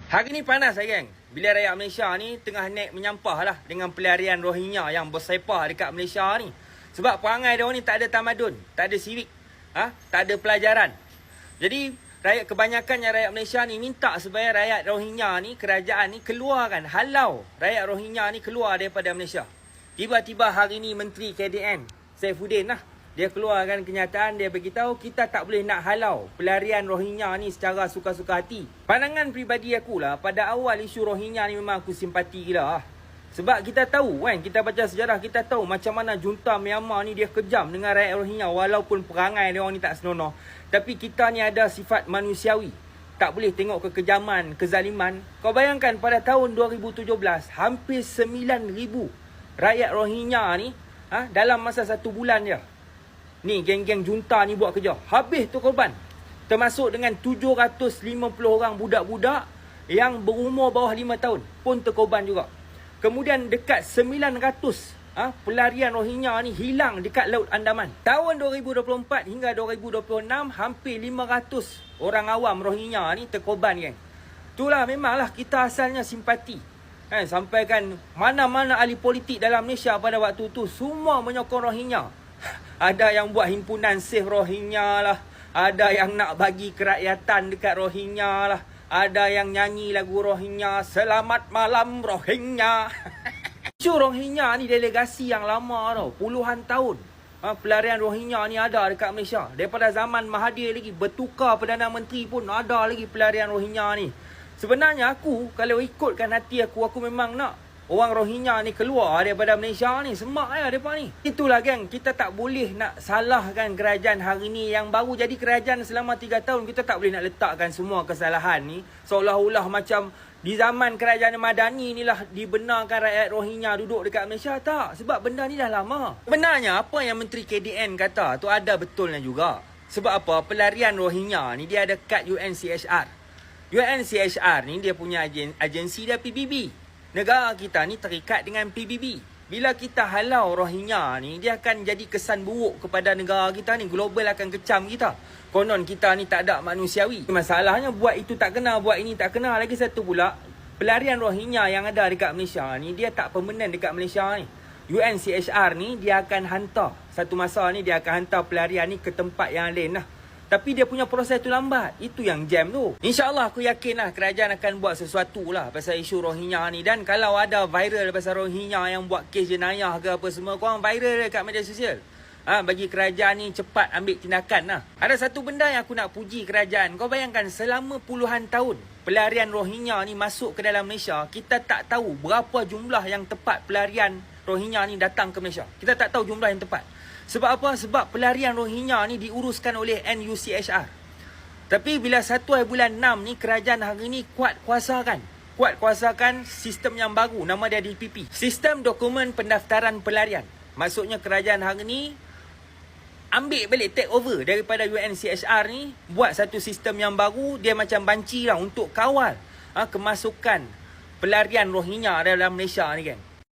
Hari ni panas lah geng. Bila rakyat Malaysia ni tengah naik menyampah lah dengan pelarian Rohingya yang bersepah dekat Malaysia ni. Sebab perangai dia ni tak ada tamadun, tak ada civic, tak ada pelajaran. Jadi kebanyakannya rakyat Malaysia ni minta supaya rakyat Rohingya ni, kerajaan ni keluarkan, halau rakyat Rohingya ni keluar daripada Malaysia. Tiba-tiba hari ni Menteri KDN Saifuddin lah, dia keluarkan kenyataan, dia beritahu kita tak boleh nak halau pelarian Rohingya ni secara suka-suka hati. Pandangan peribadi aku lah, pada awal isu Rohingya ni memang aku simpati gila lah. Sebab kita tahu kan, kita baca sejarah, kita tahu macam mana junta Myanmar ni dia kejam dengan rakyat Rohingya. Walaupun perangai dia orang ni tak senonoh, tapi kita ni ada sifat manusiawi. Tak boleh tengok kekejaman, kezaliman. Kau bayangkan pada tahun 2017, hampir 9,000 rakyat Rohingya ni dalam masa 1 bulan je. Ni geng-geng junta ni buat kerja. Habis tu korban. Termasuk dengan 750 orang budak-budak yang berumur bawah 5 tahun pun terkorban juga. Kemudian dekat 900 pelarian Rohingya ni hilang dekat Laut Andaman. Tahun 2024 hingga 2026 hampir 500 orang awam Rohingya ni terkorban geng. Itulah memanglah kita asalnya simpati. Sampaikan mana-mana ahli politik dalam Malaysia pada waktu tu semua menyokong Rohingya. Ada yang buat himpunan Save Rohingya lah, ada yang nak bagi kerakyatan dekat Rohingya lah, ada yang nyanyi lagu Rohingya, Selamat Malam Rohingya. Isu Rohingya ni delegasi yang lama tau, puluhan tahun. Pelarian Rohingya ni ada dekat Malaysia. Daripada zaman Mahathir lagi, bertukar Perdana Menteri pun ada lagi pelarian Rohingya ni. Sebenarnya aku, kalau ikutkan hati aku memang nak orang Rohingya ni keluar daripada Malaysia ni. Semak ya mereka ni. Itulah geng, kita tak boleh nak salahkan kerajaan hari ni yang baru jadi kerajaan selama 3 tahun. Kita tak boleh nak letakkan semua kesalahan ni seolah-olah macam di zaman kerajaan Madani ni lah dibenarkan rakyat Rohingya duduk dekat Malaysia. Tak, sebab benda ni dah lama. Benarnya apa yang Menteri KDN kata tu ada betulnya juga. Sebab apa? Pelarian Rohingya ni dia ada kad UNCHR. UNCHR ni dia punya agensi dia PBB. Negara kita ni terikat dengan PBB. Bila kita halau Rohingya ni, dia akan jadi kesan buruk kepada negara kita ni. Global akan kecam kita. Konon kita ni tak ada manusiawi. Masalahnya buat itu tak kena, buat ini tak kena. Lagi satu pula, pelarian Rohingya yang ada dekat Malaysia ni, dia tak permanent dekat Malaysia ni. UNCHR ni, dia akan hantar. Satu masa ni, dia akan hantar pelarian ni ke tempat yang lain lah. Tapi dia punya proses tu lambat. Itu yang jam tu. InsyaAllah aku yakin lah kerajaan akan buat sesuatu lah pasal isu Rohingya ni. Dan kalau ada viral pasal Rohingya yang buat kes jenayah ke apa semua, korang viral dekat media sosial. Bagi kerajaan ni cepat ambil tindakan lah. Ada satu benda yang aku nak puji kerajaan. Kau bayangkan selama puluhan tahun pelarian Rohingya ni masuk ke dalam Malaysia, kita tak tahu berapa jumlah yang tepat pelarian Rohingya ni datang ke Malaysia. Kita tak tahu jumlah yang tepat. Sebab apa? Sebab pelarian Rohingya ni diuruskan oleh NUCHR. Tapi bila 1 bulan 6 ni, kerajaan hari ni kuat kuasakan sistem yang baru. Nama dia DPP. Sistem Dokumen Pendaftaran Pelarian. Maksudnya kerajaan hari ni ambil balik, take over daripada UNCHR ni. Buat satu sistem yang baru. Dia macam banci lah untuk kawal kemasukan pelarian Rohingya dalam Malaysia ni kan.